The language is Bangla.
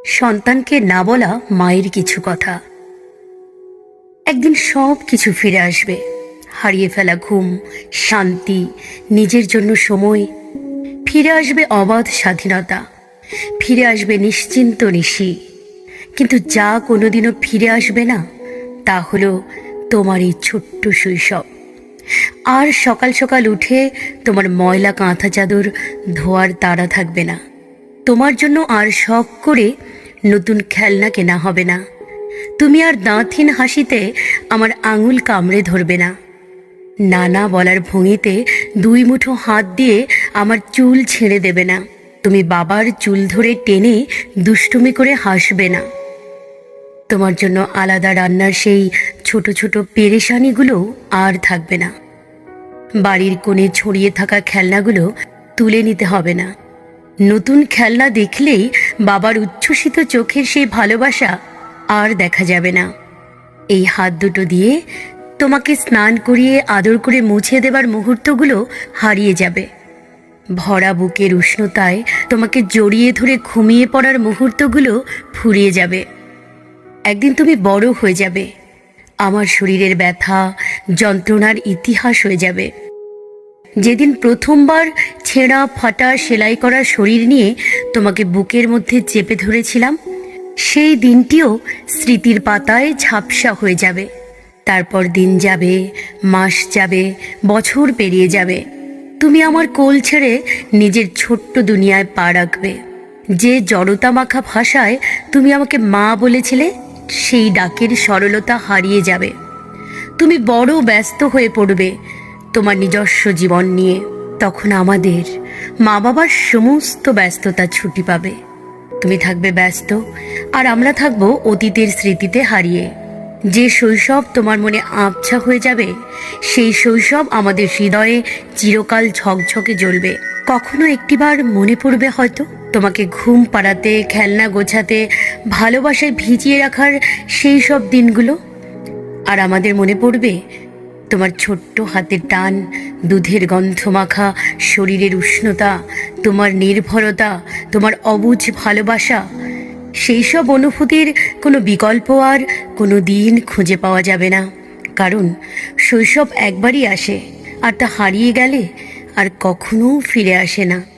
সন্তানকে না বলা মায়ের কিছু কথা। একদিন সব কিছু ফিরে আসবে, হারিয়ে ফেলা ঘুম, শান্তি, নিজের জন্য সময়। ফিরে আসবে অবাধ স্বাধীনতা, ফিরে আসবে নিশ্চিন্ত নিশি। কিন্তু যা কোনোদিনও ফিরে আসবে না তা হলো তোমার এই ছোট্ট শৈশব। আর সকাল সকাল উঠে তোমার ময়লা কাঁথা চাদর ধোয়ার তাড়া থাকবে না। তোমার জন্য আর শখ করে নতুন খেলনা কেনা হবে না। তুমি আর দাঁতহীন হাসিতে আমার আঙুল কামড়ে ধরবে না। নানা বলার ভঙ্গিতে দুই মুঠো হাত দিয়ে আমার চুল ছেড়ে দেবে না। তুমি বাবার চুল ধরে টেনে দুষ্টুমি করে হাসবে না। তোমার জন্য আলাদা রান্নার সেই ছোট ছোট পেরেশানিগুলো আর থাকবে না। বাড়ির কোণে ছড়িয়ে থাকা খেলনাগুলো তুলে নিতে হবে না। নতুন খেলনা দেখলেই বাবার উচ্ছ্বসিত চোখের সেই ভালোবাসা আর দেখা যাবে না। এই হাত দুটো দিয়ে তোমাকে স্নান করিয়ে আদর করে মুছে দেবার মুহূর্তগুলো হারিয়ে যাবে। ভরা বুকের উষ্ণতায় তোমাকে জড়িয়ে ধরে ঘুমিয়ে পড়ার মুহূর্তগুলো ফুরিয়ে যাবে। একদিন তুমি বড় হয়ে যাবে, আমার শরীরের ব্যথা যন্ত্রণার ইতিহাস হয়ে যাবে। যেদিন প্রথমবার ছেঁড়া ফাটা সেলাই করা শরীর নিয়ে তোমাকে বুকের মধ্যে চেপে ধরেছিলাম, সেই দিনটিও স্মৃতির পাতায় ঝাপসা হয়ে যাবে। তারপর দিন যাবে, মাস যাবে, বছর পেরিয়ে যাবে। তুমি আমার কোল ছেড়ে নিজের ছোট্ট দুনিয়ায় পা রাখবে। যে জড়তা মাখা ভাষায় তুমি আমাকে মা বলেছিলে, সেই ডাকের সরলতা হারিয়ে যাবে। তুমি বড় ব্যস্ত হয়ে পড়বে তোমার নিজস্ব জীবন নিয়ে। তখন আমাদের মা বাবার সমস্ত ব্যস্ততা ছুটি পাবে। তুমি থাকবে ব্যস্ত, আর আমরা থাকবো অতীতের স্মৃতিতে হারিয়ে। যে শৈশব তোমার মনে আবছা হয়ে যাবে, সেই শৈশব আমাদের হৃদয়ে চিরকাল ঝকঝকে জ্বলবে। কখনো একটিবার মনে পড়বে হয়তো তোমাকে ঘুম পাড়াতে, খেলনা গোছাতে, ভালোবাসায় ভিজিয়ে রাখার সেই সব দিনগুলো। আর আমাদের মনে পড়বে তোমার ছোট্ট হাতের টান, দুধের গন্ধ মাখা শরীরের উষ্ণতা, তোমার নির্ভরতা, তোমার অবুঝ ভালোবাসা। সেই সব অনুভূতির কোনো বিকল্প আর কোনো দিন খুঁজে পাওয়া যাবে না। কারণ শৈশব একবারই আসে, আর তা হারিয়ে গেলে আর কখনো ফিরে আসে না।